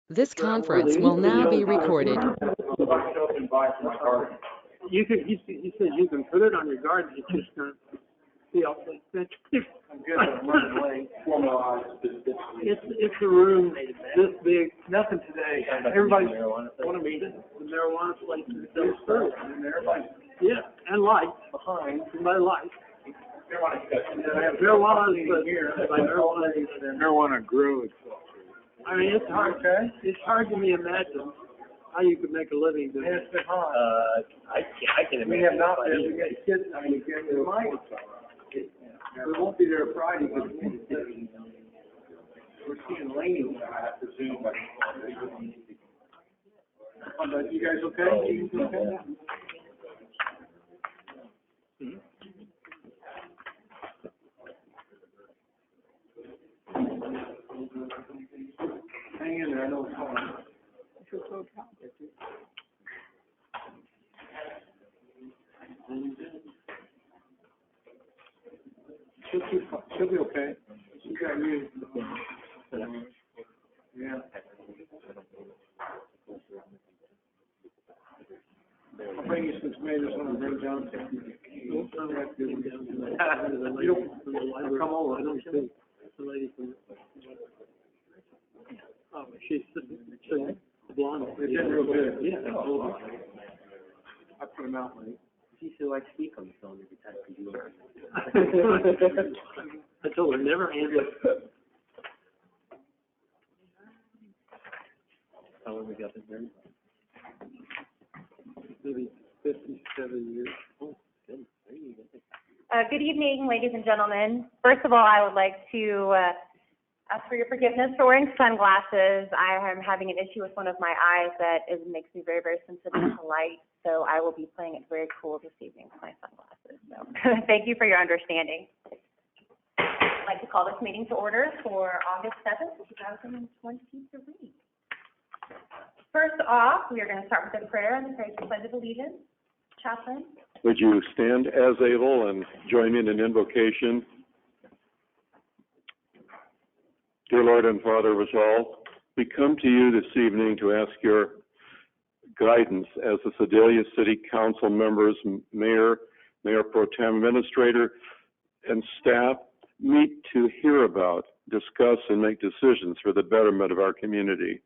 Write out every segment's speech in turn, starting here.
This conference will now be recorded. You could, he said you can put it on your garden, it's just gonna be all that's I'm good, I'm running late. Formalized. it's a room this big, nothing today. Everybody's, Want to meet it? the marijuana place is so through. And everybody's Yeah, and lights, behind. somebody lights. Marijuana Marijuana grows. I mean, it's hard to me imagine how you could make a living doing And it. it's been hot. I can imagine. We have not been, we got kids, I mean, kids are mine. We won't be there Friday, but we're seeing Laney, I presume. But you guys okay? You okay? Hang in there, I know it's hard. She'll be okay. She got you. Yeah. I'll bring you some tomatoes when I bring down. You don't come over. I don't think the lady from, oh, she's blonde. They did real good. Yeah. I put them out late. She still likes to speak on the phone every time she do. I told her, never answer. How long we got this there? Maybe 57 years. Oh, good. There you go. Good evening, ladies and gentlemen. First of all, I would like to ask for your forgiveness for wearing sunglasses. I am having an issue with one of my eyes that makes me very, very sensitive to light, so I will be playing it very cool this evening with my sunglasses. So thank you for your understanding. I'd like to call this meeting to order for August 7th, 2023. First off, we are going to start with a prayer and pray the Pledge of Allegiance. Chaplain. Would you stand as able and join me in an invocation? Dear Lord and Father of us all, we come to you this evening to ask your guidance as the Sedalia City Council members, Mayor Pro Tem, Administrator, and staff meet to hear about, discuss, and make decisions for the betterment of our community.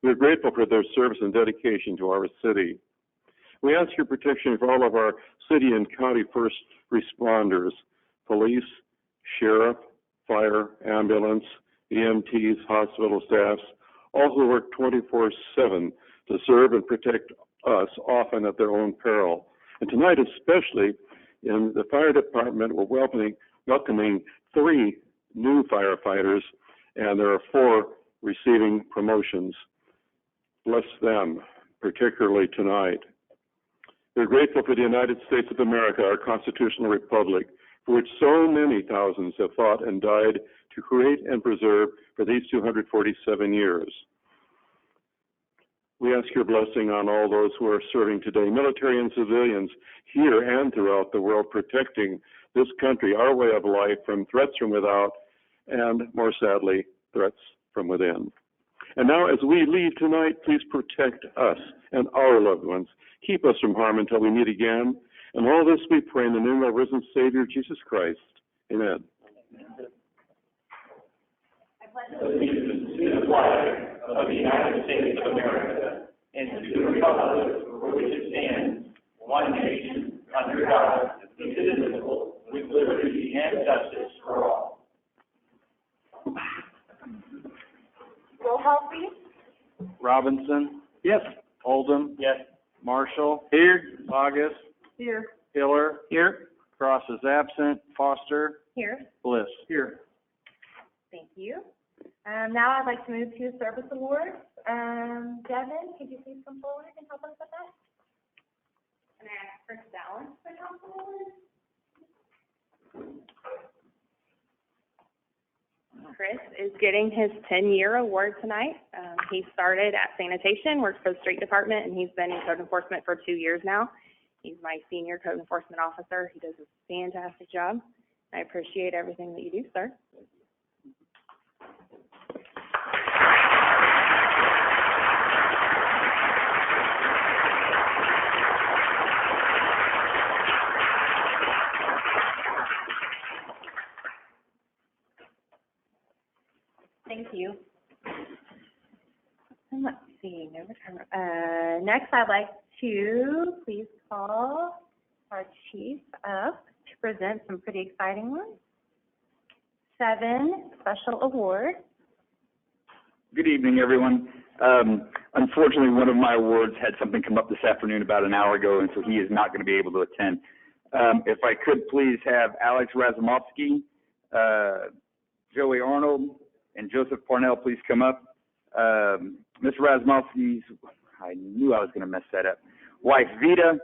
We are grateful for their service and dedication to our city. We ask your protection for all of our city and county first responders, police, sheriff, fire, ambulance, EMTs, hospital staffs, all who work 24/7 to serve and protect us, often at their own peril. And tonight especially, in the fire department, we're welcoming 3 new firefighters, and there are 4 receiving promotions. Bless them, particularly tonight. We're grateful for the United States of America, our constitutional republic, for which so many thousands have fought and died to create and preserve for these 247 years. We ask your blessing on all those who are serving today, military and civilians here and throughout the world, protecting this country, our way of life, from threats from without and, more sadly, threats from within. And now, as we leave tonight, please protect us and our loved ones. Keep us from harm until we meet again. And all this we pray in the name of our risen Savior, Jesus Christ. Amen. Allegiance to the flag of the United States of America and to the republic for which it stands, one nation, under God, indivisible, with liberty and justice for all. Roll call, please. Robinson? Yes. Oldham? Yes. Marshall? Here. August? Here. Hiller? Here. Cross is absent. Foster? Here. Bliss? Here. Thank you. Now I'd like to move to service awards. Devin, could you please come forward and help us with that? And I ask Chris Dallin to come forward. Chris is getting his 10-year award tonight. He started at sanitation, works for the street department, and he's been in code enforcement for 2 years now. He's my senior code enforcement officer. He does a fantastic job. I appreciate everything that you do, sir. see, no return. Next, I'd like to please call our chief up to present some pretty exciting ones. 7 special awards. Good evening, everyone. Unfortunately, one of my awards had something come up this afternoon about an hour ago, and so he is not going to be able to attend. If I could please have Alex Razumovsky, Joey Arnold, and Joseph Parnell please come up. Mr. Razumovsky's, I knew I was going to mess that up, wife Vita,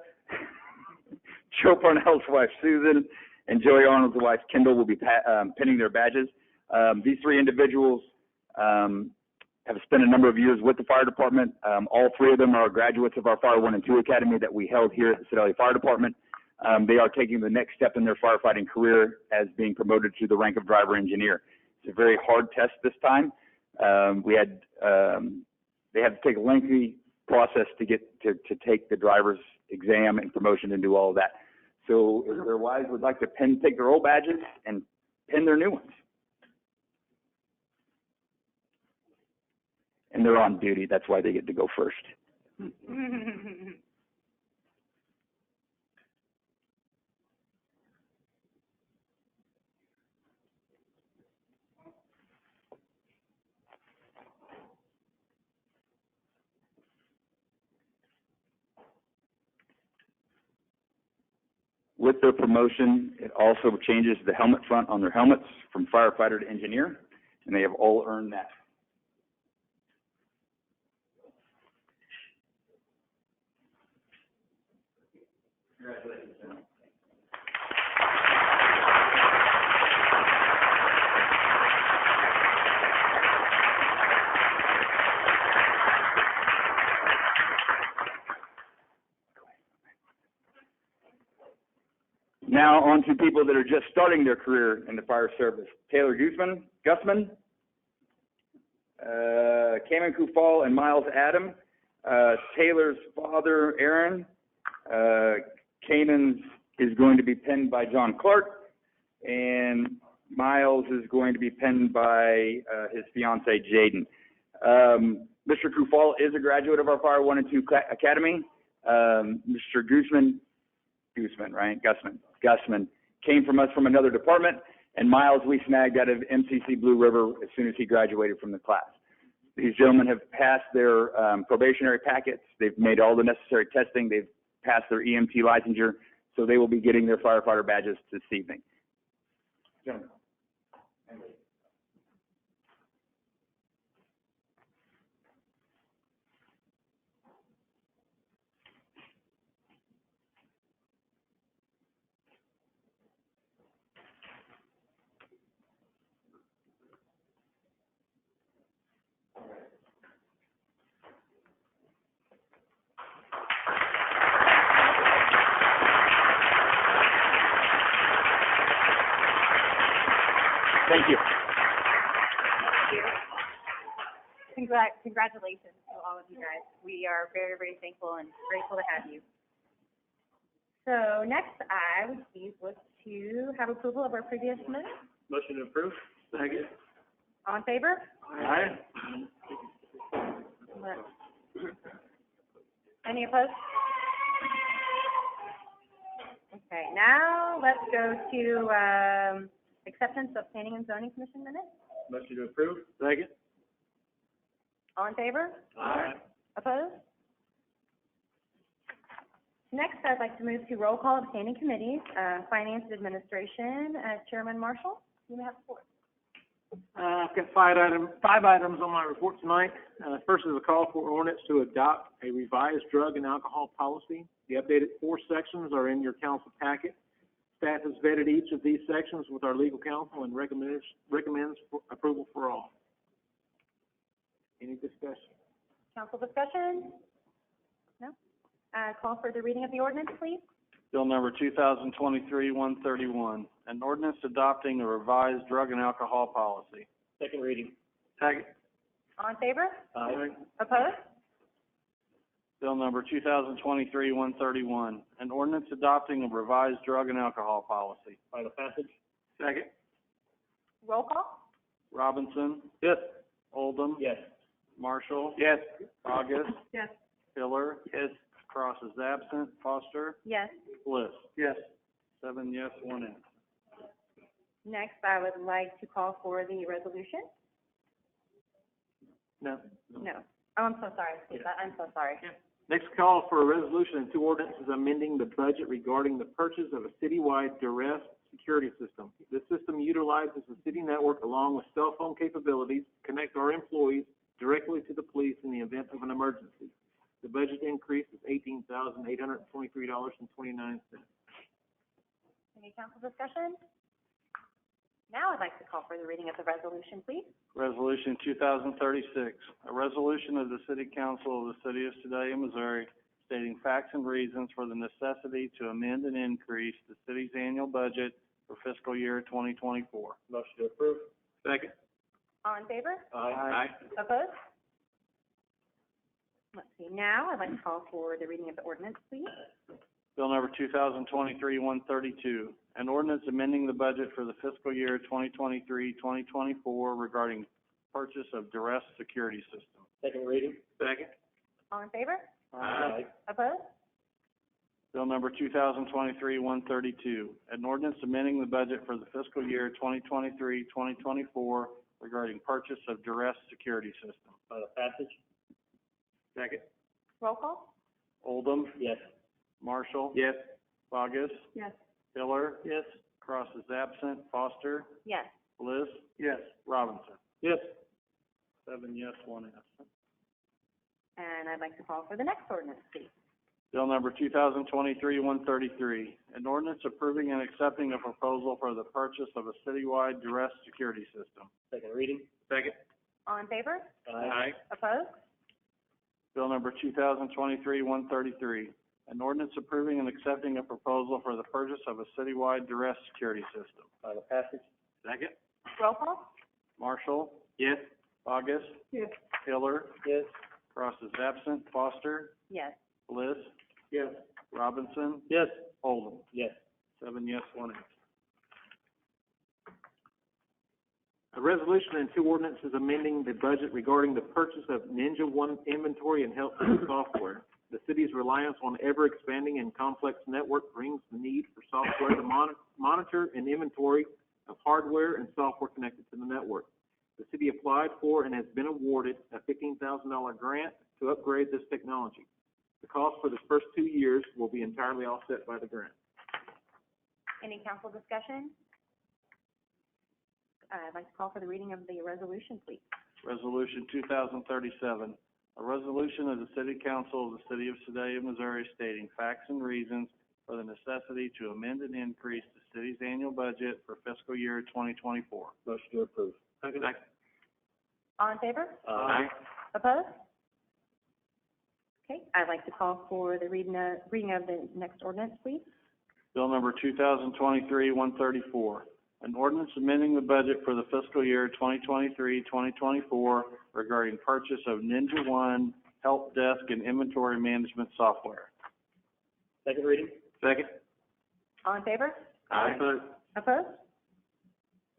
Joe Parnell's wife Susan, and Joey Arnold's wife Kendall will be pinning their badges. These 3 individuals have spent a number of years with the fire department. All 3 of them are graduates of our Fire 1 and 2 Academy that we held here at the Sedalia Fire Department. They are taking the next step in their firefighting career as being promoted to the rank of driver engineer. It's a very hard test this time. They had to take a lengthy process to get to take the driver's exam and promotion and do all of that. So if their wives would like to take their old badges and pin their new ones. And they're on duty, that's why they get to go first. With their promotion, it also changes the helmet front on their helmets from firefighter to engineer, and they have all earned that. Congratulations, gentlemen. Now on to people that are just starting their career in the fire service. Taylor Gusman, Kamen Kufal and Miles Adam. Taylor's father, Aaron. Kamen's is going to be penned by John Clark, and Miles is going to be penned by his fiancee, Jaden. Mr. Kufal is a graduate of our Fire 1 and 2 Academy. Mr. Gusman came from us from another department, and Miles we snagged out of MCC Blue River as soon as he graduated from the class. These gentlemen have passed their probationary packets. They've made all the necessary testing. They've passed their EMT licensure, so they will be getting their firefighter badges this evening. Gentlemen. Thank you. Congratulations to all of you guys. We are very, very thankful and grateful to have you. So next, I would please look to have approval of our previous minutes. Motion to approve. Second. All in favor? Aye. Any opposed? Okay, now let's go to acceptance of Planning and Zoning Commission minutes. Motion to approve. Second. All in favor? Aye. Opposed? Next, I'd like to move to roll call of standing committees, Finance and Administration, Chairman Marshall, you may have the floor. I've got five items on my report tonight. First is a call for ordinance to adopt a revised drug and alcohol policy. The updated 4 sections are in your council packet. Staff has vetted each of these sections with our legal counsel and recommends approval for all. Any discussion? Council discussion? No? Call for the reading of the ordinance, please. Bill number 2023-131, an ordinance adopting a revised drug and alcohol policy. Second reading. Second. All in favor? Aye. Opposed? Bill number 2023-131, an ordinance adopting a revised drug and alcohol policy. Final passage. Second. Roll call? Robinson, Yes. Oldham, Yes. Marshall? Yes. August? Yes. Hiller? Yes. Cross is absent. Foster? Yes. Bliss? Yes. 7 yes, 1 absent. Next, I would like to call for the resolution. No. No. Oh, I'm so sorry. I'm so sorry. Next call for a resolution and 2 ordinances amending the budget regarding the purchase of a citywide duress security system. This system utilizes the city network along with cell phone capabilities to connect our employees directly to the police in the event of an emergency. The budget increase is $18,823.29. Any council discussion? Now I'd like to call for the reading of the resolution, please. Resolution 2036, a resolution of the City Council of the City of Sedalia, Missouri, stating facts and reasons for the necessity to amend and increase the city's annual budget for fiscal year 2024. Motion to approve. Second. All in favor? Aye. Opposed? Let's see, now I'd like to call for the reading of the ordinance, please. Bill number 2023-132, an ordinance amending the budget for the fiscal year 2023-2024 regarding purchase of duress security system. Second reading. Second. All in favor? Aye. Opposed? Bill number 2023-132, an ordinance amending the budget for the fiscal year 2023-2024 regarding purchase of duress security system. Final passage. Second. Roll call? Oldham. Yes. Marshall. Yes. Bogus. Yes. Hiller. Yes. Cross is absent. Foster. Yes. Bliss. Yes. Robinson. Yes. 7 yes, 1 absent. And I'd like to call for the next ordinance, please. Bill number 2023-133, an ordinance approving and accepting a proposal for the purchase of a citywide duress security system. Second reading. Second. All in favor? Aye. Opposed? Bill number 2023-133, an ordinance approving and accepting a proposal for the purchase of a citywide duress security system. Final passage. Second. Roll call? Marshall. Yes. August. Yes. Hiller. Yes. Cross is absent. Foster. Yes. Bliss. Yes. Robinson. Yes. Oldham. Yes. 7 yes, 1 absent. A resolution and 2 ordinances amending the budget regarding the purchase of Ninja One inventory and help software. The city's reliance on ever-expanding and complex network brings the need for software to monitor an inventory of hardware and software connected to the network. The city applied for and has been awarded a $15,000 grant to upgrade this technology. The cost for the first 2 years will be entirely offset by the grant. Any council discussion? I'd like to call for the reading of the resolution, please. Resolution 2037, a resolution of the City Council of the City of Sedalia, Missouri, stating facts and reasons for the necessity to amend and increase the city's annual budget for fiscal year 2024. Motion to approve. Second. All in favor? Aye. Opposed? Okay, I'd like to call for the reading of the next ordinance, please. Bill number 2023-134, an ordinance amending the budget for the fiscal year 2023-2024 regarding purchase of Ninja One help desk and inventory management software. Second reading. Second. All in favor? Aye. Opposed?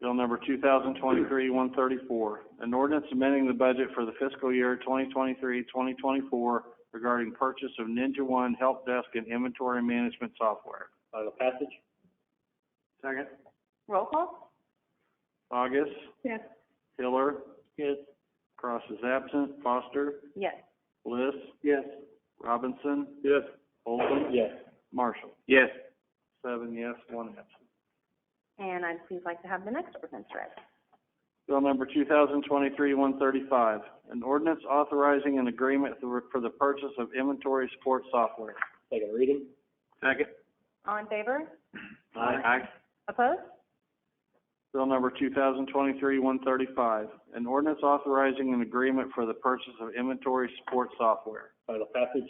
Bill number 2023-134, an ordinance amending the budget for the fiscal year 2023-2024 regarding purchase of Ninja One help desk and inventory management software. Final passage. Second. Roll call? August. Yes. Hiller. Yes. Cross is absent. Foster. Yes. Bliss. Yes. Robinson. Yes. Oldham. Yes. Marshall. Yes. 7 yes, 1 absent. And I'd please like to have the next ordinance read. Bill number 2023-135, an ordinance authorizing an agreement for the purchase of inventory support software. Second reading. Second. All in favor? Aye. Opposed? Bill number 2023-135, an ordinance authorizing an agreement for the purchase of inventory support software. Final passage.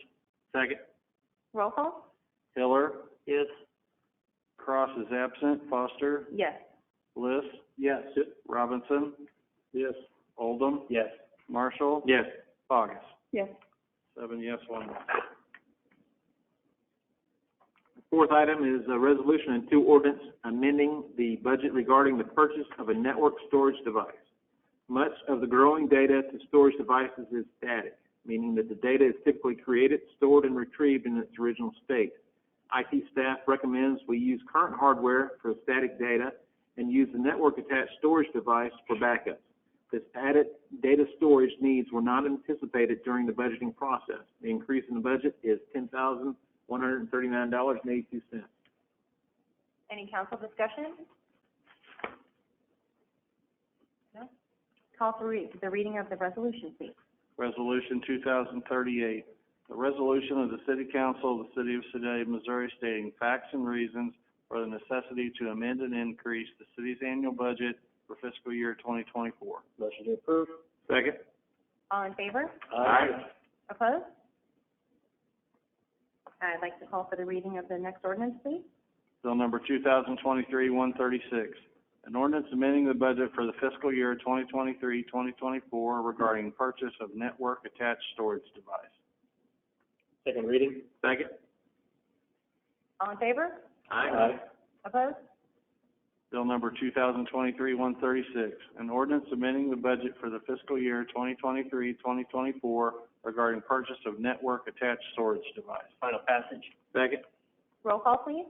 Second. Roll call? Hiller. Yes. Cross is absent. Foster. Yes. Bliss. Yes. Robinson. Yes. Oldham. Yes. Marshall. Yes. Bogus. Yes. 7 yes, 1 no. Fourth item is a resolution and 2 ordinance amending the budget regarding the purchase of a network storage device. Much of the growing data to storage devices is static, meaning that the data is typically created, stored, and retrieved in its original state. IT staff recommends we use current hardware for static data and use the network-attached storage device for backups. This added data storage needs were not anticipated during the budgeting process. The increase in the budget is $10,139.82. Any council discussion? No? Call for the reading of the resolution, please. Resolution 2038, a resolution of the City Council of the City of Sedalia, Missouri, stating facts and reasons for the necessity to amend and increase the city's annual budget for fiscal year 2024. Motion to approve. Second. All in favor? Aye. Opposed? I'd like to call for the reading of the next ordinance, please. Bill number 2023-136, an ordinance amending the budget for the fiscal year 2023-2024 regarding purchase of network-attached storage device. Second reading. Second. All in favor? Aye. Opposed? Bill number 2023-136, an ordinance amending the budget for the fiscal year 2023-2024 regarding purchase of network-attached storage device. Final passage. Second. Roll call, please.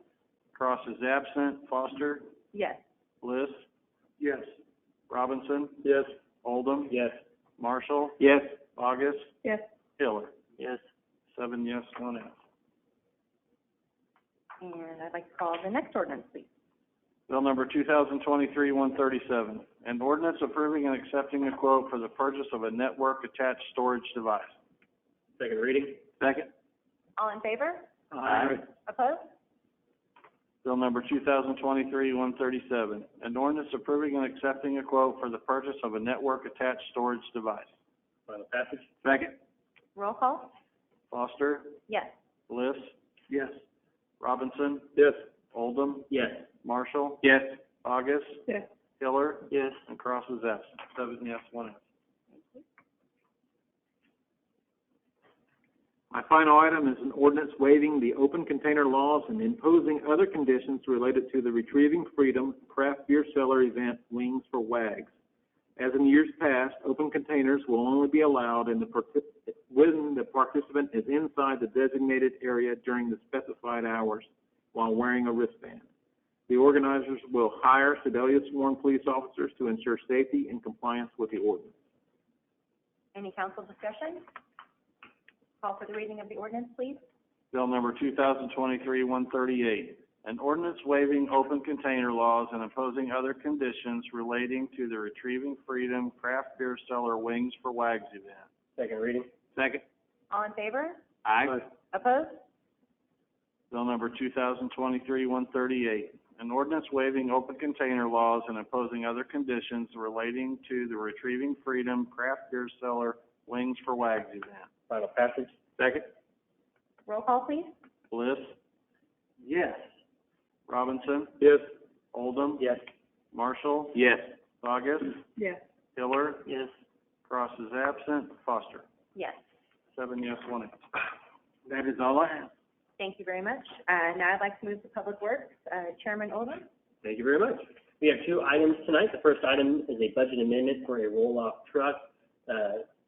Cross is absent. Foster? Yes. Bliss? Yes. Robinson? Yes. Oldham? Yes. Marshall? Yes. August? Yes. Hiller? Yes. 7 yes, 1 absent. And I'd like to call the next ordinance, please. Bill number 2023-137, an ordinance approving and accepting a quote for the purchase of a network-attached storage device. Second reading. Second. All in favor? Aye. Opposed? Bill number 2023-137, an ordinance approving and accepting a quote for the purchase of a network-attached storage device. Final passage. Second. Roll call? Foster? Yes. Bliss? Yes. Robinson? Yes. Oldham? Yes. Marshall? Yes. August? Yes. Hiller? Yes. And Cross is absent. 7 yes, 1 absent. My final item is an ordinance waiving the open container laws and imposing other conditions related to the Retrieving Freedom Craft Beer Cellar event Wings for Wags. As in years past, open containers will only be allowed when the participant is inside the designated area during the specified hours while wearing a wristband. The organizers will hire Sedalia sworn police officers to ensure safety and compliance with the ordinance. Any council discussion? Call for the reading of the ordinance, please. Bill number 2023-138, an ordinance waiving open container laws and imposing other conditions relating to the Retrieving Freedom Craft Beer Cellar Wings for Wags event. Second reading. Second. All in favor? Aye. Opposed? Bill number 2023-138, an ordinance waiving open container laws and imposing other conditions relating to the Retrieving Freedom Craft Beer Cellar Wings for Wags event. Final passage. Second. Roll call, please. Bliss? Yes. Robinson? Yes. Oldham? Yes. Marshall? Yes. August? Yes. Hiller? Yes. Cross is absent. Foster? Yes. 7 yes, 1 absent. That is all I have. Thank you very much. Now I'd like to move to Public Works. Chairman Oldham? Thank you very much. We have 2 items tonight. The first item is a budget amendment for a roll-off truck.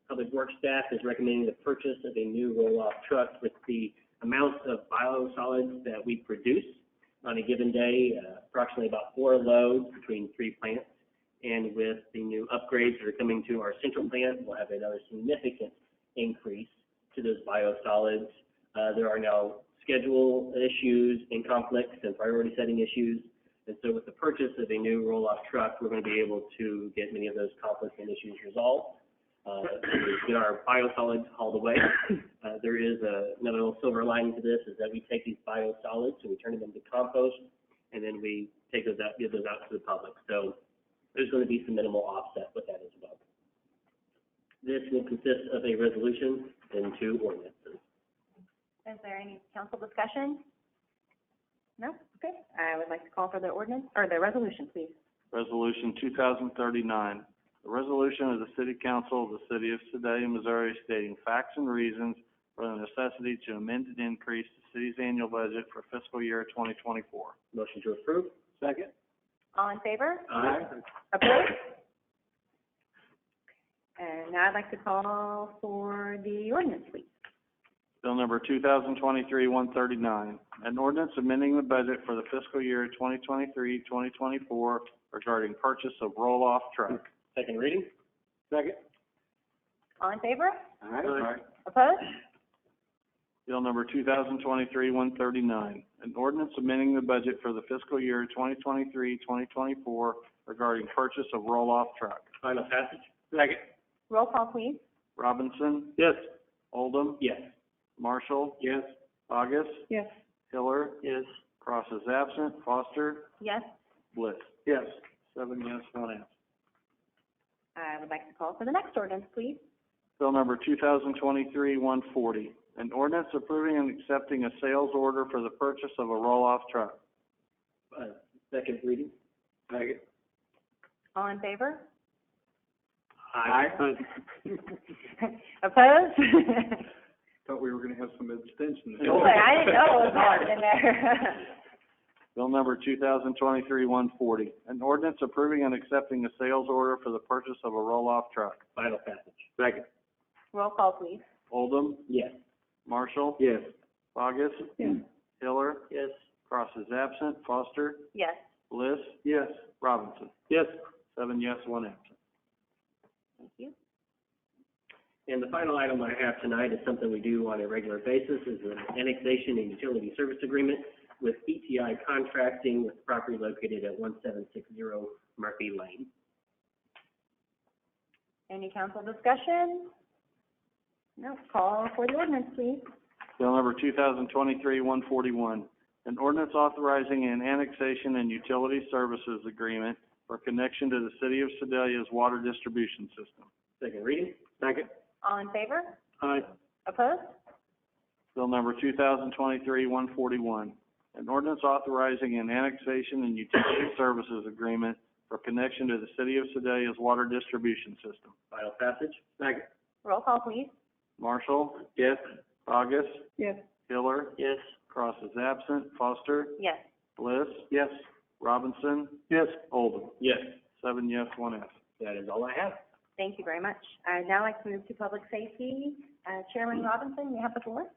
Public Works staff is recommending the purchase of a new roll-off truck with the amount of biosolids that we produce on a given day, approximately about 4 loads between 3 plants. And with the new upgrades that are coming to our central plant, we'll have another significant increase to those biosolids. There are now schedule issues and conflicts and priority setting issues. And so with the purchase of a new roll-off truck, we're going to be able to get many of those conflicts and issues resolved. Get our biosolids hauled away. There is another little silver lining to this, is that we take these biosolids and we turn them into compost, and then we take those out, give those out to the public. So there's going to be some minimal offset with that as well. This will consist of a resolution and 2 ordinances. Is there any council discussion? No? Okay. I would like to call for the ordinance, or the resolution, please. Resolution 2039, a resolution of the City Council of the City of Sedalia, Missouri, stating facts and reasons for the necessity to amend and increase the city's annual budget for fiscal year 2024. Motion to approve. Second. All in favor? Aye. Opposed? And now I'd like to call for the ordinance, please. Bill number 2023-139, an ordinance amending the budget for the fiscal year 2023-2024 regarding purchase of roll-off truck. Second reading? Second. All in favor? Aye. Opposed? Bill number 2023-139, an ordinance amending the budget for the fiscal year 2023-2024 regarding purchase of roll-off truck. Final passage? Second. Roll call, please. Robinson, Yes. Oldham, Yes. Marshall, Yes. August, Yes. Hiller, Yes. Cross is absent, Foster, Yes. Bliss. Yes. 7 yes, 1 absent. I would like to call for the next ordinance, please. Bill number 2023-140, an ordinance approving and accepting a sales order for the purchase of a roll-off truck. Second reading? Second. All in favor? Aye. Opposed? Thought we were gonna have some abstentions. I didn't know it was hard in there. Bill number 2023-140, an ordinance approving and accepting a sales order for the purchase of a roll-off truck. Final passage? Second. Roll call, please. Oldham, Yes. Marshall, Yes. August, Yes. Hiller, Yes. Cross is absent, Foster, Yes. Bliss, Yes. Robinson. Yes. 7 yes, 1 absent. Thank you. And the final item I have tonight is something we do on a regular basis, is an annexation and utility service agreement with ETI Contracting with property located at 1760 Murphy Lane. Any council discussion? No. Call for the ordinance, please. Bill number 2023-141, an ordinance authorizing an annexation and utility services agreement for connection to the city of Sedalia's water distribution system. Second reading? Second. All in favor? Aye. Opposed? Bill number 2023-141, an ordinance authorizing an annexation and utility services agreement for connection to the city of Sedalia's water distribution system. Final passage? Second. Roll call, please. Marshall, Yes. August, Yes. Hiller, Yes. Cross is absent, Foster, Yes. Bliss, Yes. Robinson, Yes. Oldham. Yes. 7 yes, 1 absent. That is all I have. Thank you very much. I'd now like to move to public safety. Chairman Robinson, you have the floor.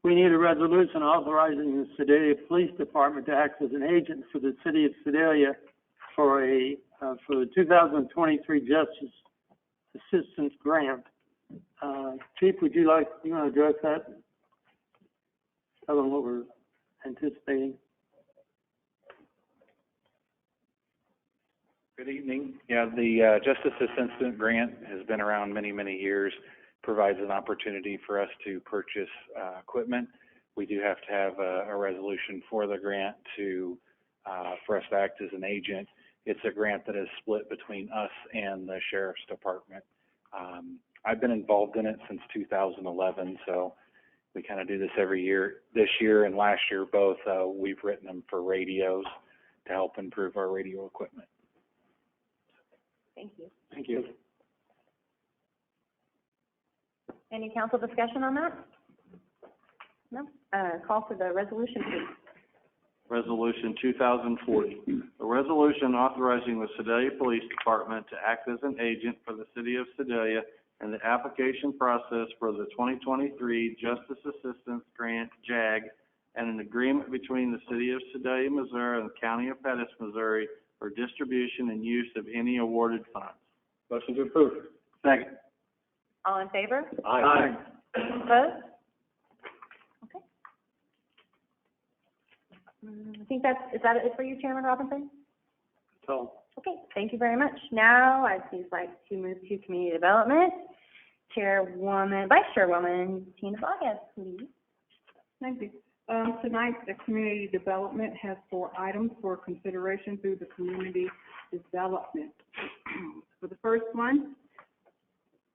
We need a resolution authorizing the Sedalia Police Department to act as an agent for the city of Sedalia for the 2023 Justice Assistance Grant. Chief, would you want to address that? Tell them what we're anticipating. Good evening. Yeah, the Justice Assistance Grant has been around many, many years, provides an opportunity for us to purchase equipment. We do have to have a resolution for the grant for us to act as an agent. It's a grant that is split between us and the Sheriff's Department. I've been involved in it since 2011, so we kind of do this every year. This year and last year both, we've written them for radios to help improve our radio equipment. Thank you. Thank you. Any council discussion on that? No? Call for the resolution, please. Resolution 2040, a resolution authorizing the Sedalia Police Department to act as an agent for the city of Sedalia and the application process for the 2023 Justice Assistance Grant, JAG, and an agreement between the city of Sedalia, Missouri and the county of Pettis, Missouri for distribution and use of any awarded funds. Motion to approve. Second. All in favor? Aye. Opposed? Okay. I think is that it for you, Chairman Robinson? So. Okay, thank you very much. Now, I'd please like to move to community development. Vice Chairwoman Tina Vargas, please. Thank you. Tonight, the community development has 4 items for consideration through the community development. For the first one,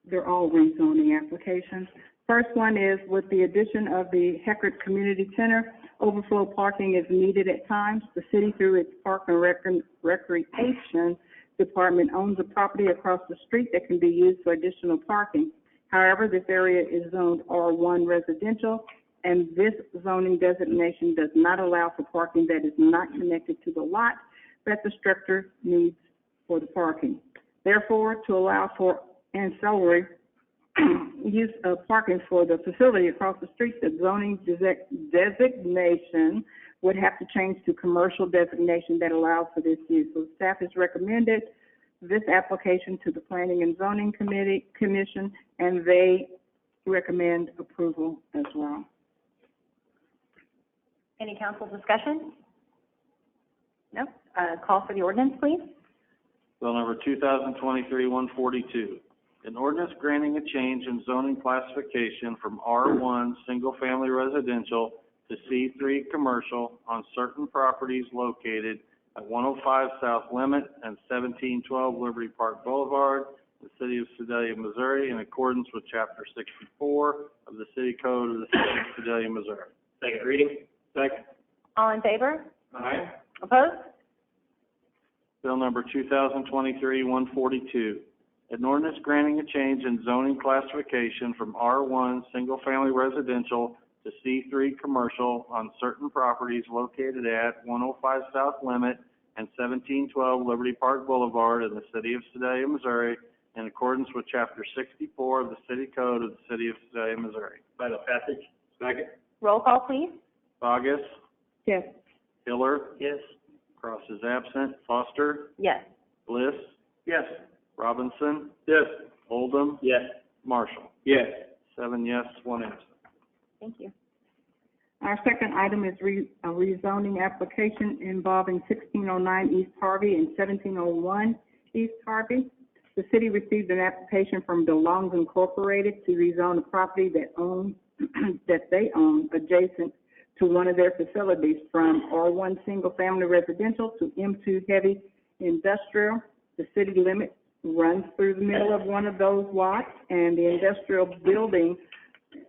they're all rezoning applications. First one is with the addition of the Heckert Community Center, overflow parking is needed at times. The city, through its Park and Recreation Department, owns a property across the street that can be used for additional parking. However, this area is zoned R1 residential, and this zoning designation does not allow for parking that is not connected to the lot that the structure needs for the parking. Therefore, to allow for ancillary use of parking for the facility across the street. The zoning designation would have to change to commercial designation that allows for this use. So staff has recommended this application to the Planning and Zoning Commission, and they recommend approval as well. Any council discussion? No? Call for the ordinance, please. Bill number 2023-142, an ordinance granting a change in zoning classification from R1 Single Family Residential to C3 Commercial on certain properties located at 105 South Limit and 1712 Liberty Park Boulevard, the City of Sedalia, Missouri, in accordance with Chapter 64 of the City Code of the City of Sedalia, Missouri. Second reading. Second. All in favor? Aye. Opposed? Bill number 2023-142, an ordinance granting a change in zoning classification from R1 Single Family Residential to C3 Commercial on certain properties located at 105 South Limit and 1712 Liberty Park Boulevard in the City of Sedalia, Missouri, in accordance with Chapter 64 of the City Code of the City of Sedalia, Missouri. Final passage. Second. Roll call, please. Bogus. Yes. Hiller. Yes. Cross is absent. Foster. Yes. Bliss. Yes. Robinson. Yes. Oldham. Yes. Marshall. Yes. 7 yes, 1 absent. Thank you. Our second item is a rezoning application involving 1609 East Harvey and 1701 East Harvey. The city received an application from DeLongs Incorporated to rezone a property that they own adjacent to one of their facilities from R1 Single Family Residential to M2 Heavy Industrial. The city limit runs through the middle of one of those lots, and the industrial building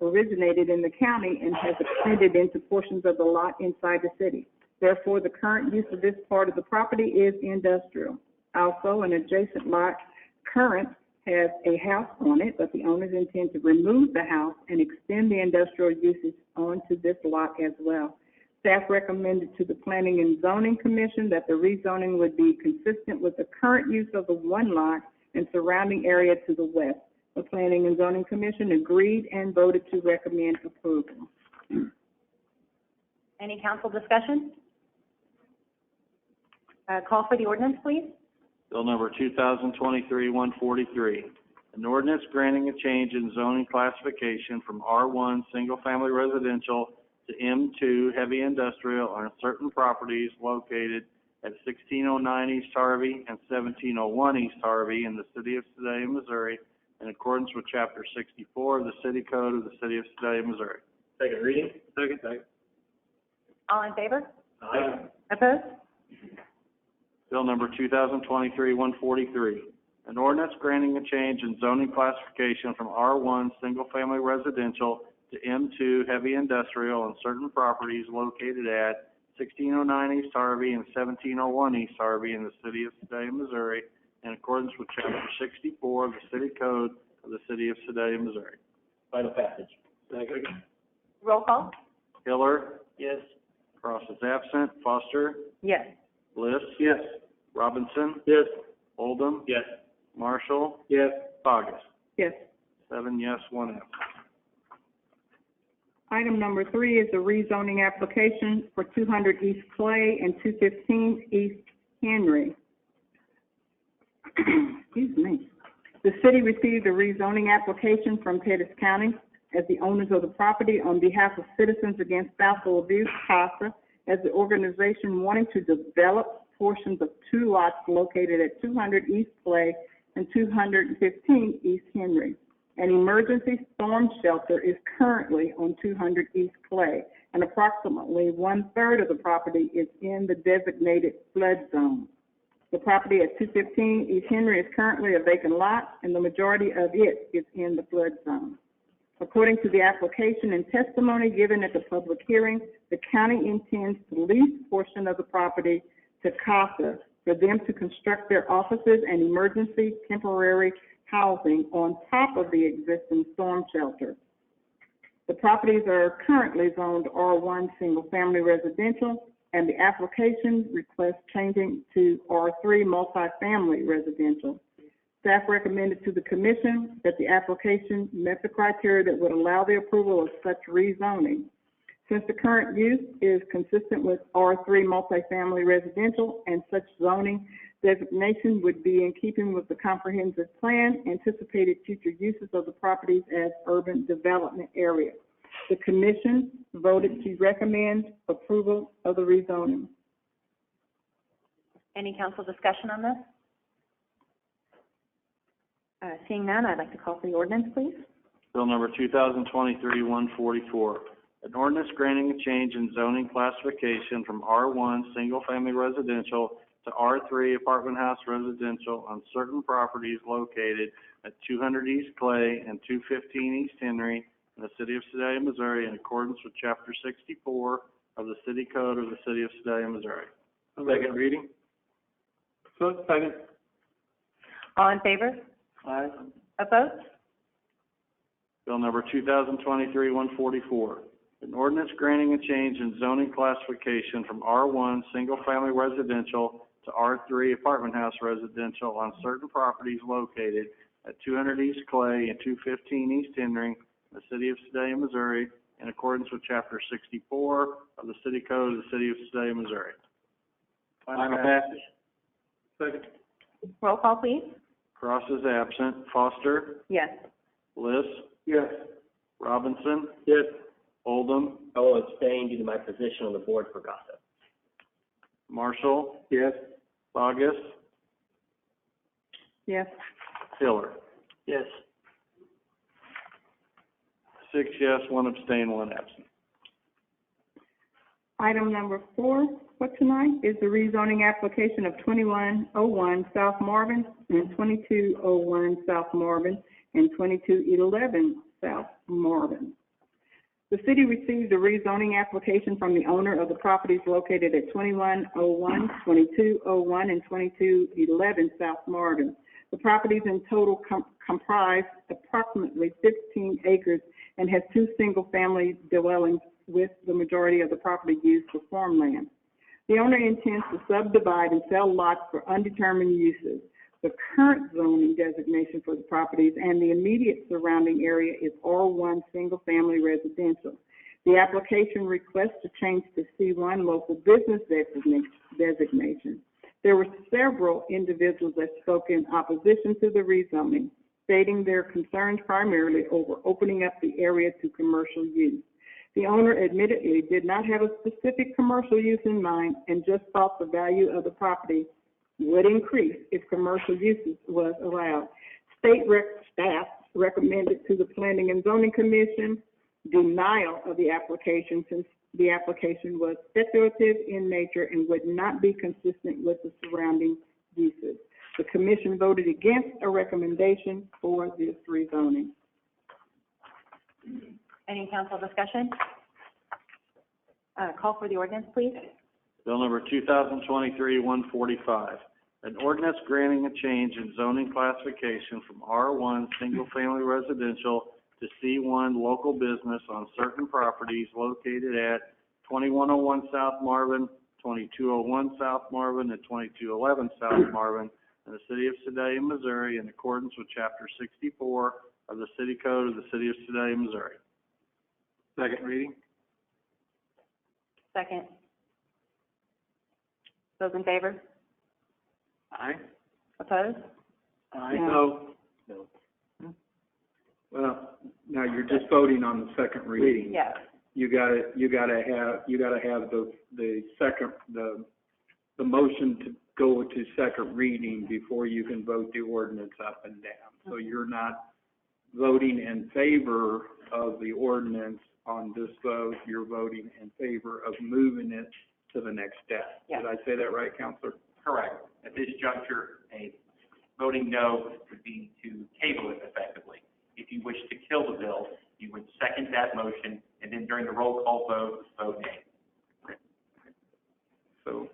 originated in the county and has extended into portions of the lot inside the city. Therefore, the current use of this part of the property is industrial. Also, an adjacent lot current has a house on it, but the owners intend to remove the house and extend the industrial uses onto this lot as well. Staff recommended to the Planning and Zoning Commission that the rezoning would be consistent with the current use of the one lot and surrounding area to the west. The Planning and Zoning Commission agreed and voted to recommend approval. Any council discussion? Call for the ordinance, please. Bill number 2023-143, an ordinance granting a change in zoning classification from R1 Single Family Residential to M2 Heavy Industrial on certain properties located at 1609 East Harvey and 1701 East Harvey in the City of Sedalia, Missouri, in accordance with Chapter 64 of the City Code of the City of Sedalia, Missouri. Second reading. Second. All in favor? Aye. Opposed? Bill number 2023-143, an ordinance granting a change in zoning classification from R1 Single Family Residential to M2 Heavy Industrial on certain properties located at 1609 East Harvey and 1701 East Harvey in the City of Sedalia, Missouri, in accordance with Chapter 64 of the City Code of the City of Sedalia, Missouri. Final passage. Second. Roll call? Hiller. Yes. Cross is absent. Foster. Yes. Bliss. Yes. Robinson. Yes. Oldham. Yes. Marshall. Yes. Bogus. Yes. 7 yes, 1 absent. Item number 3 is a rezoning application for 200 East Clay and 215 East Henry. Excuse me. The city received a rezoning application from Pettis County as the owners of the property on behalf of Citizens Against Spousal Abuse, CASA, as the organization wanting to develop portions of 2 lots located at 200 East Clay and 215 East Henry. An emergency storm shelter is currently on 200 East Clay, and approximately 1/3 of the property is in the designated flood zone. The property at 215 East Henry is currently a vacant lot, and the majority of it is in the flood zone. According to the application and testimony given at the public hearing, the county intends to lease a portion of the property to CASA for them to construct their offices and emergency temporary housing on top of the existing storm shelter. The properties are currently zoned R1 Single Family Residential, and the application requests changing to R3 Multifamily Residential. Staff recommended to the commission that the application met the criteria that would allow the approval of such rezoning. Since the current use is consistent with R3 multifamily residential and such zoning designation would be in keeping with the comprehensive plan, anticipated future uses of the properties as urban development areas. The commission voted to recommend approval of the rezoning. Any council discussion on this? Seeing none, I'd like to call for the ordinance, please. Bill number 2023-144, an ordinance granting a change in zoning classification from R1 single-family residential to R3 apartment house residential on certain properties located at 200 East Clay and 215 East Henry in the city of Sedalia, Missouri, in accordance with Chapter 64 of the City Code of the city of Sedalia, Missouri. Second reading. Second. All in favor? Aye. Opposed? Bill number 2023-144, an ordinance granting a change in zoning classification from R1 single-family residential to R3 apartment house residential on certain properties located at 200 East Clay and 215 East Henry in the city of Sedalia, Missouri, in accordance with Chapter 64 of the City Code of the city of Sedalia, Missouri. Final passage. Second. Roll call, please. Cross is absent. Foster? Yes. Bliss? Yes. Robinson? Yes. Oldham? I will abstain due to my position on the board for gossip. Marshall? Yes. Bogus? Yes. Hiller? Yes. 6 yes, 1 abstain, 1 absent. Item number 4 for tonight is the rezoning application of 2101 South Marvin and 2201 South Marvin and 2211 South Marvin. The city received a rezoning application from the owner of the properties located at 2101, 2201, and 2211 South Marvin. The properties in total comprise approximately 15 acres and has 2 single-family dwellings, with the majority of the property used for farmland. The owner intends to subdivide and sell lots for undetermined uses. The current zoning designation for the properties and the immediate surrounding area is R1 single-family residential. The application requests to change to C1 local business designation. There were several individuals that spoke in opposition to the rezoning, stating their concerns primarily over opening up the area to commercial use. The owner admittedly did not have a specific commercial use in mind and just thought the value of the property would increase if commercial uses was allowed. Staff recommended to the Planning and Zoning Commission denial of the application, since the application was speculative in nature and would not be consistent with the surrounding uses. The commission voted against a recommendation for this rezoning. Any council discussion? Call for the ordinance, please. Bill number 2023-145, an ordinance granting a change in zoning classification from R1 single-family residential to C1 local business on certain properties located at 2101 South Marvin, 2201 South Marvin, and 2211 South Marvin in the city of Sedalia, Missouri, in accordance with Chapter 64 of the City Code of the city of Sedalia, Missouri. Second reading. Second. Those in favor? Aye. Opposed? Aye. No. Well, now you're just voting on the second reading. Yes. You gotta have the motion to go to second reading before you can vote the ordinance up and down. So you're not voting in favor of the ordinance on this vote, you're voting in favor of moving it to the next step. Yes. Did I say that right, Counselor? Correct. At this juncture, a voting no would be to table it effectively. If you wish to kill the bill, you would second that motion, and then during the roll call vote, vote nay. So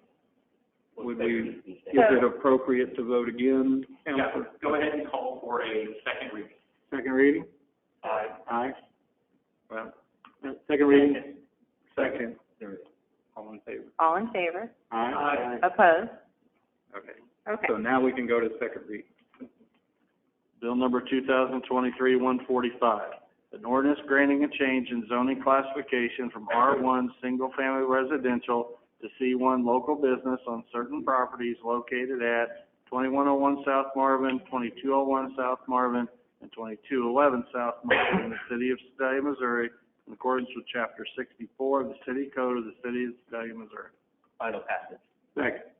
would we, is it appropriate to vote again, Counselor? Yeah, go ahead and call for a second reading. Second reading. Aye. Aye. Well, Second reading. second, all in favor? All in favor? Aye. Opposed? Okay. Okay. So now we can go to second reading. Bill number 2023-145, an ordinance granting a change in zoning classification from R1 Single Family Residential to C1 Local Business on certain properties located at 2101 South Marvin, 2201 South Marvin, and 2211 South Marvin in the city of Sedalia, Missouri, in accordance with Chapter 64 of the City Code of the City of Sedalia, Missouri. Final passage. Second.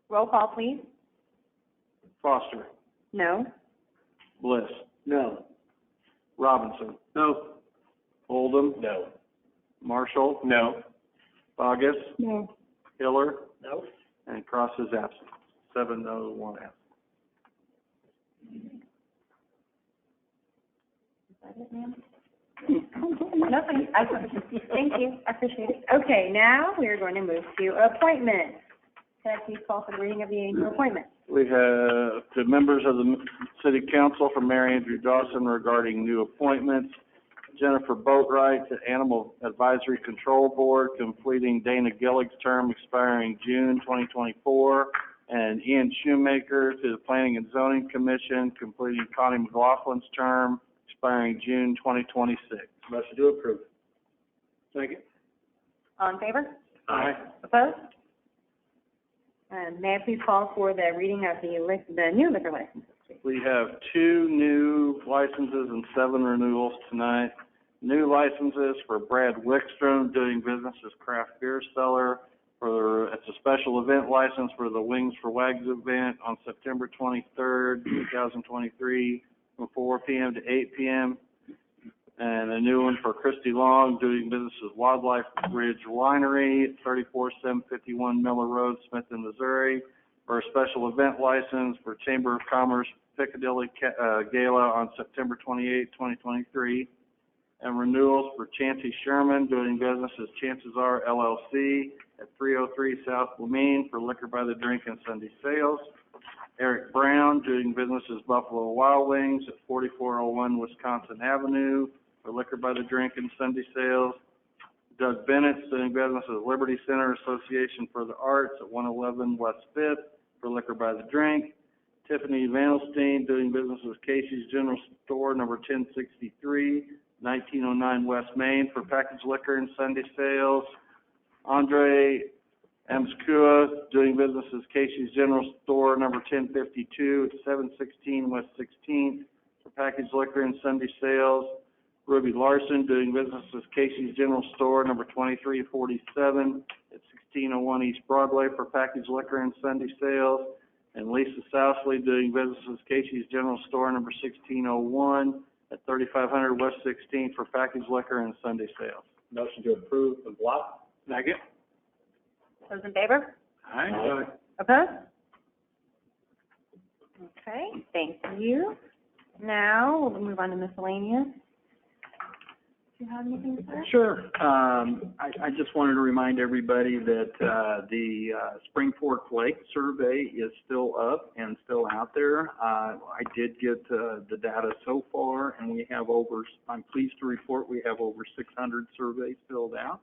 Roll call, please. Foster. No. Bliss. No. Robinson. No. Oldham. No. Marshall. No. Bogus. No. Hiller. No. And Cross is absent. 7 no, 1 absent. Nothing. Thank you. I appreciate it. Okay, now we are going to move to appointments. Can I please call for the reading of the annual appointments? We have to members of the City Council from Mary Andrew Dawson regarding new appointments. Jennifer Boatwright to Animal Advisory Control Board, completing Dana Gillig's term expiring June 2024. And Ian Shoemaker to the Planning and Zoning Commission, completing Connie McLaughlin's term expiring June 2026. Motion to approve. Second. All in favor? Aye. Opposed? And may I please call for the reading of the new liquor licenses, please? We have 2 new licenses and 7 renewals tonight. New licenses for Brad Wickstrom, doing business as craft beer seller. It's a special event license for the Wings for Wags event on September 23rd, 2023, from 4 p.m. to 8 p.m. And a new one for Christy Long, doing business as Wildlife Ridge Winery, 34751 Miller Road, Smithton, Missouri, for a special event license for Chamber of Commerce Piccadilly Gala on September 28, 2023. And renewals for Chancey Sherman, doing business as Chances Are LLC at 303 South Lamine for liquor by the drink and Sunday sales. Eric Brown, doing business as Buffalo Wild Wings at 4401 Wisconsin Avenue for liquor by the drink and Sunday sales. Doug Bennett, doing business as Liberty Center Association for the Arts at 111 West 5th for liquor by the drink. Tiffany Vandelstein, doing business as Casey's General Store, number 1063, 1909 West Main for packaged liquor and Sunday sales. Andre Amskua, doing business as Casey's General Store, number 1052 at 716 West 16th for packaged liquor and Sunday sales. Ruby Larson, doing business as Casey's General Store, number 2347 at 1601 East Broadway for packaged liquor and Sunday sales. And Lisa Sousley, doing business as Casey's General Store, number 1601 at 3500 West 16th for packaged liquor and Sunday sales. Motion to approve in block. Second. Those in favor? Aye. Opposed? Okay, thank you. Now, we'll move on to miscellaneous. Do you have anything, sir? Sure. I just wanted to remind everybody that the Spring Fork Lake survey is still up and still out there. I did get the data so far, and we have I'm pleased to report we have over 600 surveys filled out.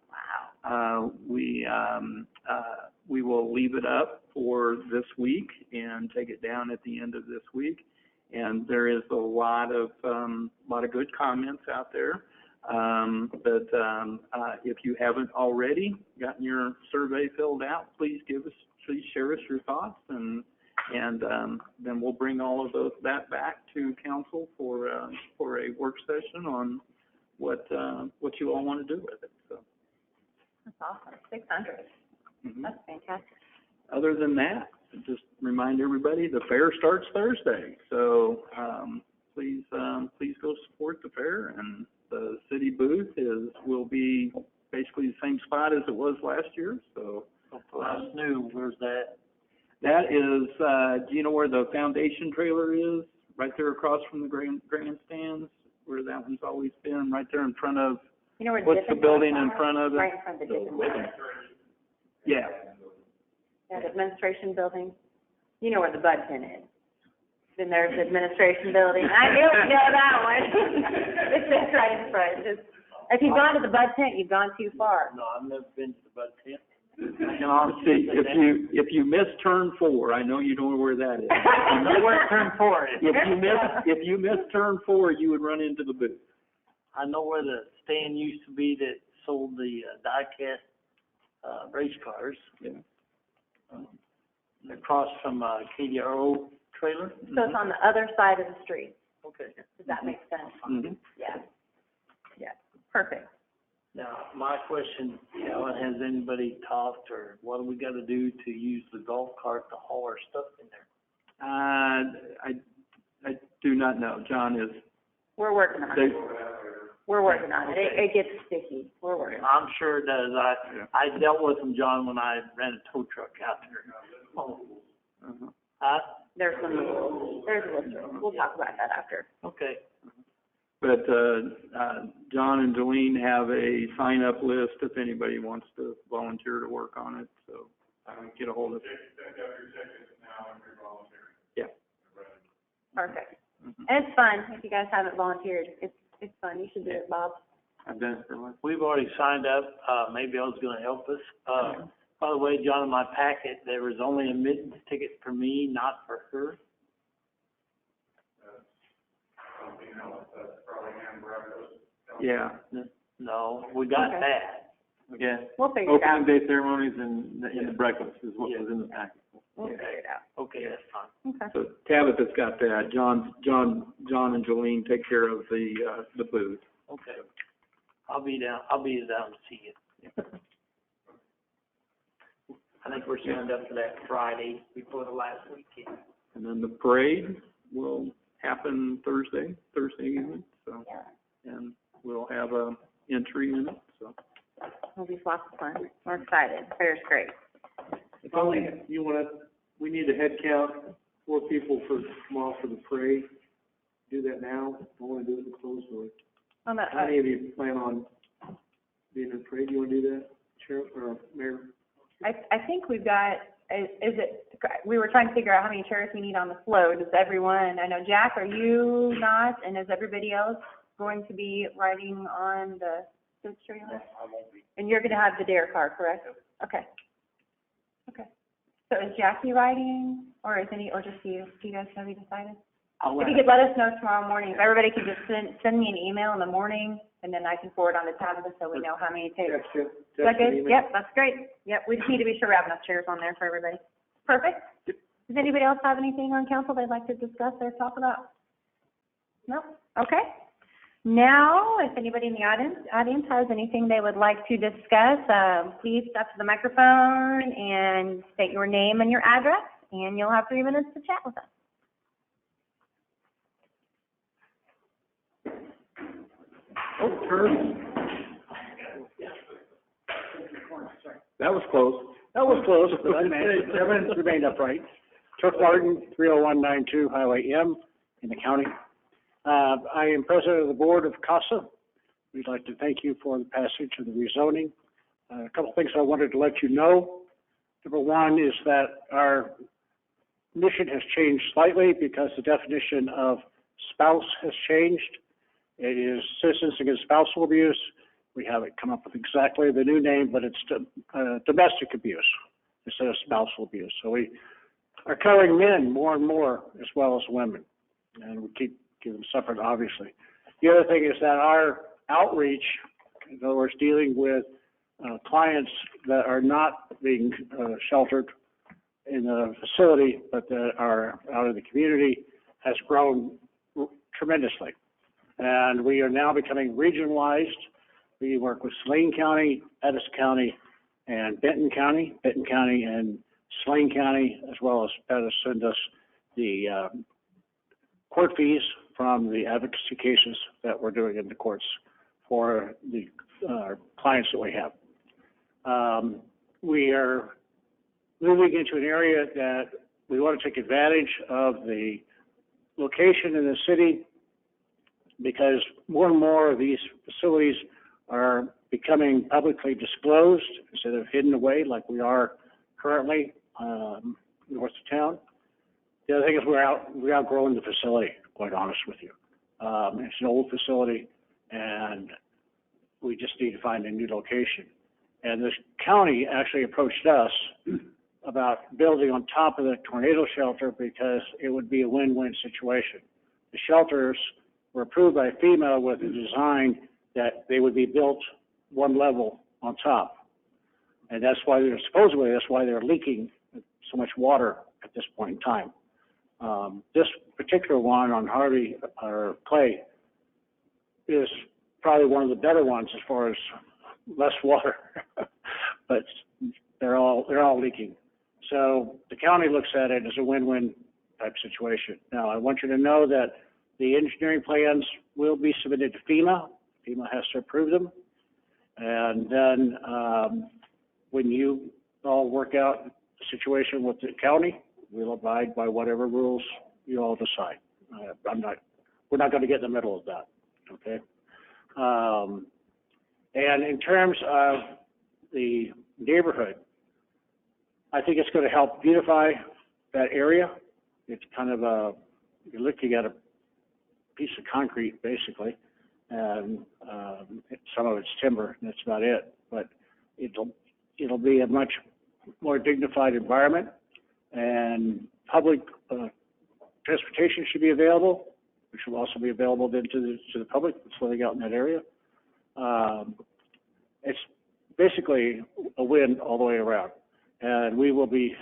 Wow. We will leave it up for this week and take it down at the end of this week. And there is a lot of good comments out there. If you haven't already gotten your survey filled out, please share us your thoughts, and then we'll bring all of that back to council for a work session on what you all want to do with it. So. That's awesome. 600. Mm-hmm. That's fantastic. Other than that, just remind everybody the fair starts Thursday. So please go support the fair, and the city booth will be basically the same spot as it was last year. So That's new. Where's that? that is, do you know where the foundation trailer is? Right there across from the grandstands, where that one's always been, right there in front of, You know where what's the Dippin' building Dots in are? front of it? Right in front of the Dippin' Dots. Yeah. Yeah, the administration building. You know where the Bud Tent is. Then there's the administration building. I knew you know that one. It's just right in front. If you've gone to the Bud Tent, you've gone too far. No, I've never been to the Bud Tent. I can honestly, if you miss turn 4, I know you don't know where that is. Where's turn 4 is? If you miss turn 4, you would run into the booth. I know where the stand used to be that sold the die-cast, race cars. Yeah. Across from, KDRO trailer. So it's on the other side of the street. Okay. Does that make sense? Mhm. Yeah. Yeah, perfect. Now, my question, has anybody talked, or what do we gotta do to use the golf cart to haul our stuff in there? I do not know. John is, We're working on it. We're working on it. It gets sticky. We're working on I'm sure it does. I dealt with them, John, when I ran a tow truck out there. Oh. uh-huh. it. There's a list. We'll talk about that after. Okay. But, John and Jolene have a sign-up list if anybody wants to volunteer to work on it, so, get a hold of it. Yeah. Perfect. And it's fun. If you guys haven't volunteered, it's fun. You should do it, Bob. I've done it for once. We've already signed up. Maybe I was gonna help us. By the way, John, in my packet, there was only a admittance ticket for me, not for her. Yeah. No, we got Okay. that. Yeah. We'll figure it out. Opening day ceremonies and the breakfast is what was in the packet. We'll figure it out. Okay, that's fine. Okay. So Tabitha's got that. John and Jolene take care of the booth. Okay. I'll be down to see you. I think we're signed up for that Friday before the last weekend. And then the parade will happen Thursday evening, so, and we'll have a entry in it, so. It'll be lots of fun. We're excited. Fair's great. If only we need a head count, 4 people for tomorrow for the parade. Do that now. I want to do it in closed door. On the, How many of you plan on being in the parade? You want to do that, Sheriff or Mayor? I think we've got, we were trying to figure out how many chairs we need on the float. Is everyone, I know, Jack, are you not, and is everybody else going to be riding on the goods trailer? I won't be. And you're gonna have the dare car, correct? Okay. Okay. So is Jackie riding, or is or just you? Do you guys, have you decided? If you could let us know tomorrow morning, if everybody could just send me an email in the morning, and then I can forward on to Tabitha so we know how many it takes. Is that good? Yep, that's great. Yep, we just need to be sure we have enough chairs on there for everybody. Perfect. Does anybody else have anything on council they'd like to discuss or talk about? No? Okay. Now, if anybody in the audience has anything they would like to discuss, please step to the microphone and state your name and your address, and you'll have 3 minutes to chat with us. Oh, Kurt. That was close. That was close, but evidence remained upright. Turk Martin, 30192 Highway M in the county. I am president of the board of CASA. We'd like to thank you for the passage of the rezoning. A couple things I wanted to let you know. Number one is that our mission has changed slightly because the definition of spouse has changed. It is Citizens Against Spousal Abuse. We haven't come up with exactly the new name, but it's domestic abuse instead of spousal abuse. So we are covering men more and more as well as women, and we keep giving them separate, obviously. The other thing is that our outreach, in other words, dealing with clients that are not being sheltered in a facility, but that are out in the community, has grown tremendously. And we are now becoming regionalized. We work with Saline County, Pettis County, and Benton County. Benton County and Saline County, as well as Pettis, send us the court fees from the advocacy cases that we're doing in the courts for the clients that we have. We are moving into an area that we want to take advantage of the location in the city, because more and more of these facilities are becoming publicly disclosed instead of hidden away like we are currently north of town. The other thing is we're outgrowing the facility, quite honest with you. It's an old facility, and we just need to find a new location. And this county actually approached us about building on top of the tornado shelter because it would be a win-win situation. The shelters were approved by FEMA with a design that they would be built one level on top. And that's why they're leaking so much water at this point in time. This particular one on Harvey or Clay is probably one of the better ones as far as less water, but they're all leaking. So the county looks at it as a win-win type situation. Now, I want you to know that the engineering plans will be submitted to FEMA. FEMA has to approve them. And then, when you all work out the situation with the county, we'll abide by whatever rules you all decide. We're not going to get in the middle of that, okay? And in terms of the neighborhood, I think it's going to help beautify that area. It's kind of you're looking at a piece of concrete, basically, and some of it's timber, and that's about it. But it'll be a much more dignified environment, and public transportation should be available, which will also be available then to the public that's living out in that area. It's basically a win all the way around, and we will be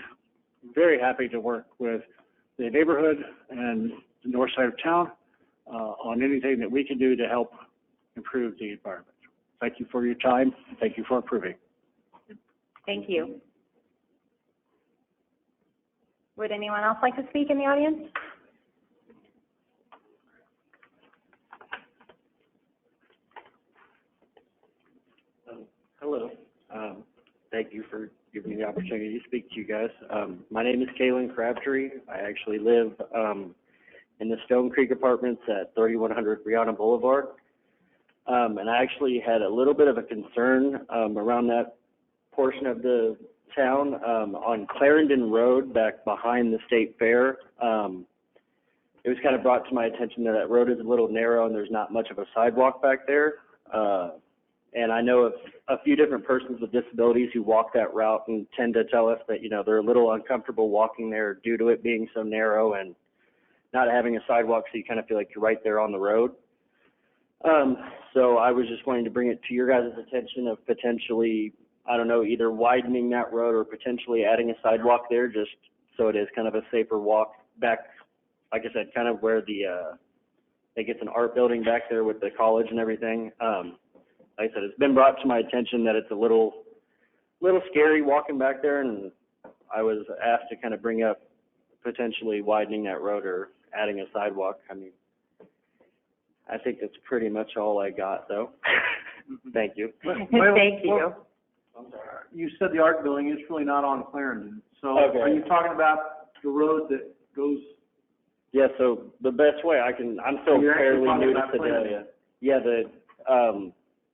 very happy to work with the neighborhood and the north side of town on anything that we can do to help improve the environment. Thank you for your time. Thank you for approving. Thank you. Would anyone else like to speak in the audience? Hello. Thank you for giving me the opportunity to speak to you guys. My name is Kaylin Crabtree. I actually live in the Stone Creek Apartments at 3100 Brianna Boulevard. And I actually had a little bit of a concern around that portion of the town on Clarendon Road back behind the State Fair. It was kind of brought to my attention that road is a little narrow and there's not much of a sidewalk back there. And I know of a few different persons with disabilities who walk that route and tend to tell us that, you know, they're a little uncomfortable walking there due to it being so narrow and not having a sidewalk, so you kind of feel like you're right there on the road. So I was just wanting to bring it to your guys' attention of potentially, I don't know, either widening that road or potentially adding a sidewalk there just so it is kind of a safer walk back, like I said, kind of where the, I think it's an art building back there with the college and everything. Like I said, it's been brought to my attention that it's a little scary walking back there, and I was asked to kind of bring up potentially widening that road or adding a sidewalk. I mean, I think that's pretty much all I got, though. Thank you. Thank you. I'm sorry. You said the art building is really not on Clarendon. So Okay. Are you talking about the road that goes? Yeah, so the best way I'm still You're actually fairly talking new to about Clarendon. Sedalia. Yeah, the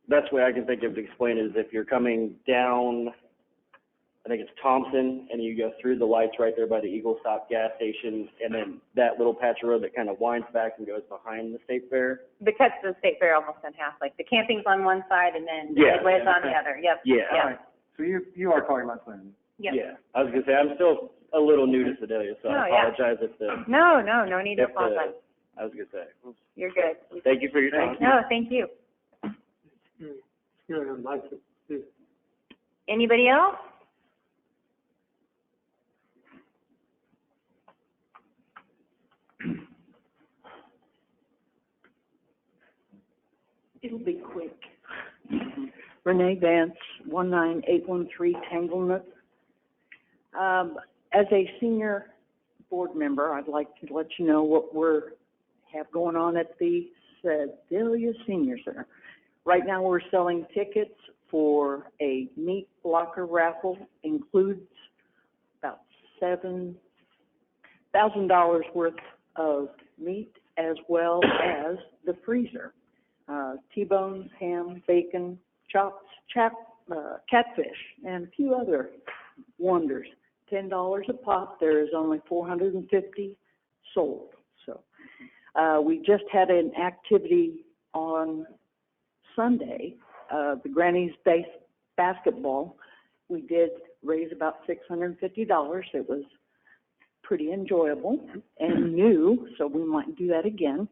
best way I can think of to explain it is if you're coming down, I think it's Thompson, and you go through the lights right there by the Eagle Stop gas station, and then that little patch of road that kind of winds back and goes behind the State Fair. The cuts the State Fair almost in half, like the camping's on one side and then the Yeah. Midway's on the other. Yep. Yeah. Yep. All right. So you are talking about Clarendon. Yep. Yeah, I was gonna say, I'm still a little new to Sedalia, so Oh, I yeah. apologize if the, No need to if apologize. I was gonna say. You're good. Thank you for your time. No, thank you. Anybody else? It'll be quick. Renee Vance, 19813 Tanglewood. As a senior board member, I'd like to let you know what have going on at the Sedalia Senior Center. Right now, we're selling tickets for a meat locker raffle. Includes about $7,000 worth of meat as well as the freezer. T-bones, ham, bacon, chops, catfish, and a few other wonders. $10 a pop. There is only 450 sold. So we just had an activity on Sunday. The Granny's basketball. We did raise about $650. It was pretty enjoyable and new, so we might do that again.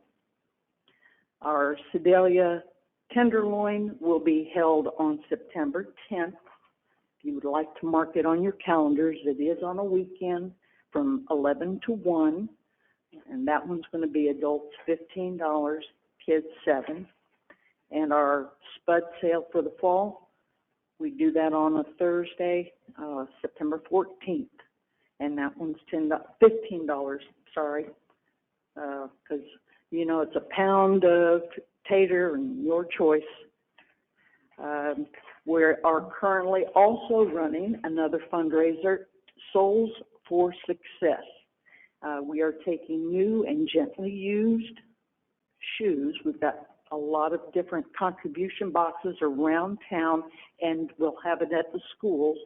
Our Sedalia Tenderloin will be held on September 10th. If you would like to mark it on your calendars, it is on a weekend from 11 to 1, and that one's going to be adults $15, kids $7. And our spud sale for the fall, we do that on a Thursday, September 14th, and that one's $15, sorry, because, you know, it's a pound of tater and your choice. We are currently also running another fundraiser, Souls for Success. We are taking new and gently used shoes. We've got a lot of different contribution boxes around town, and we'll have it at the schools.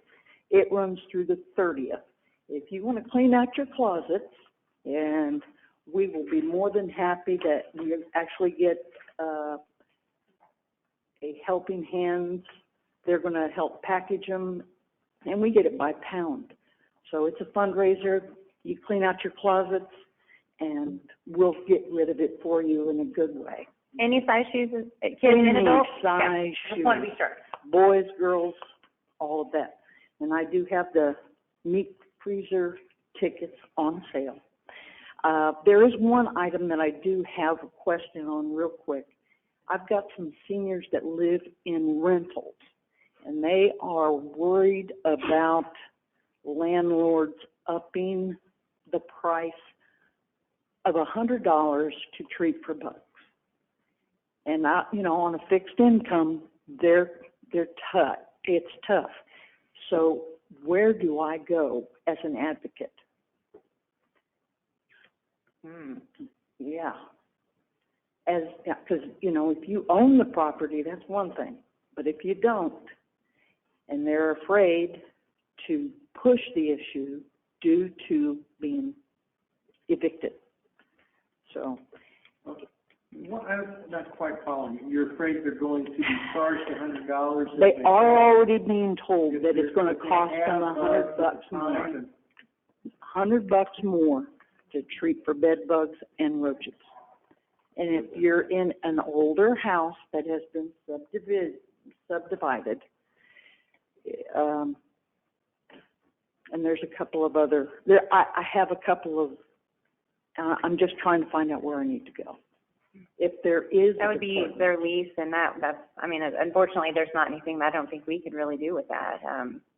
It runs through the 30th. If you want to clean out your closets, and we will be more than happy that we actually get a helping hands. They're going to help package them, and we get it by pound. So it's a fundraiser. You clean out your closets, and we'll get rid of it for you in a good way. Any size shoes, kids and adults? Any size shoes. Just want to be sure. Boys, girls, all of that. And I do have the meat freezer tickets on sale. There is one item that I do have a question on real quick. I've got some seniors that live in rentals, and they are worried about landlords upping the price of $100 to treat for bugs. And you know, on a fixed income, they're tough. It's tough. So where do I go as an advocate? Yeah. Because, you know, if you own the property, that's one thing. But if you don't, and they're afraid to push the issue due to being evicted. So. Well, I'm not quite following you. You're afraid they're going to be charged $100? They are already being told that it's going to cost them $100 more. $100 more to treat for bed bugs and roaches. And if you're in an older house that has been subdivided, and there's a couple of other, I have a couple of, I'm just trying to find out where I need to go. If there is. That would be their lease, and that's, I mean, unfortunately, there's not anything that I don't think we could really do with that.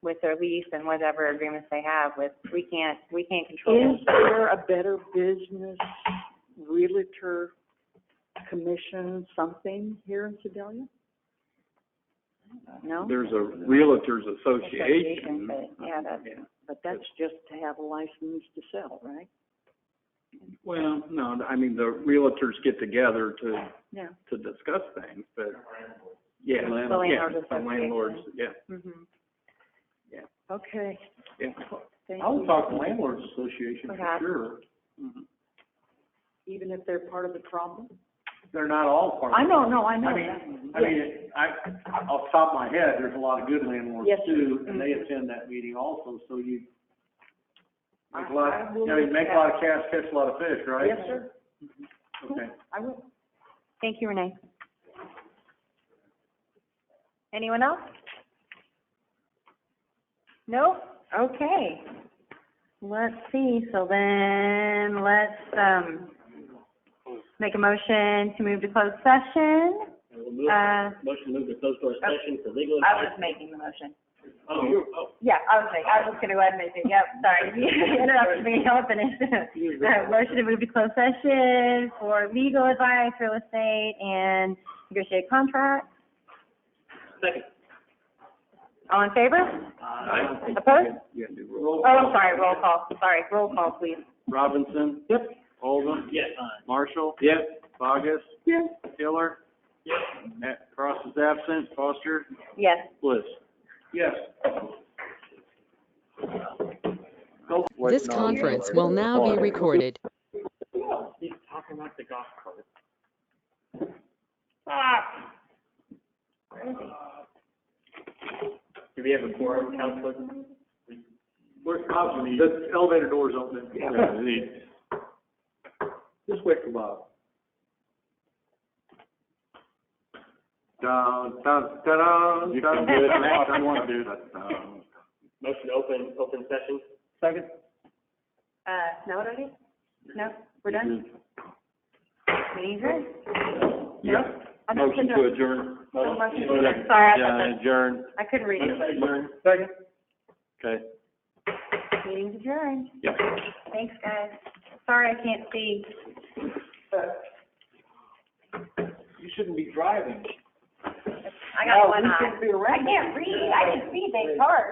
With their lease and whatever agreements they have with, we can't control. Is there a better business realtor commission, something here in Sedalia? No? There's a Realtors Association. But that's just to have a license to sell, right? Well, no, I mean, the realtors get together to discuss things, but, yeah. The landlords the landlords, yeah. Mm-hmm. Yeah. Okay. Yeah. Thank I would you. talk to landlords association for Perhaps. sure. Even if they're part of the problem? They're not all part of it. I know. I mean, off the top of my head, there's a lot of good landlords Yes, too, and they Mhm. attend that meeting also, so you make a I lot, will you make a lot of look cast, catch a lot of fish, right? Yes, sir. Okay. I will. Thank you, Renee. Anyone else? No? Okay. Let's see, so then let's, make a motion to move to closed session. Motion to move to closed door session for legal I advice. was making the motion. Oh. Yeah, I was gonna go ahead and make it, yep, sorry, you interrupted me, I'll finish. Motion to move to closed session for legal advice, real estate, and negotiate contracts. Second. All in favor? Aye. Opposed? You gotta do Oh, I'm sorry, roll call, please. Robinson? Yep. Oldham? Yes. Marshall? Yep. Bogus? Yes. Hiller? Yes. Cross is absent. Foster? Yes. Bliss? Yes. This conference will now be recorded. He's talking about the golf cart. Stop. Where is he? Do we have a quorum, Councilor? Where's Bob? The elevator door's open. Just wait for Bob. Dun, dun, dun, You dun, can do it dun, now if dun, you want to dun. do that. Motion to open session? Second? Now what do I do? No, we're done? Meeting adjourned? Yeah. I'm just Motion to gonna- adjourn. Oh, motion to adjourn. Sorry, I thought Yeah, adjourn. I couldn't read it. Adjourn. Second? Okay. Meeting's adjourned. Yep. Thanks, guys. Sorry I can't see. You shouldn't be driving. I got one eye. I can't read. I didn't see Dave's card.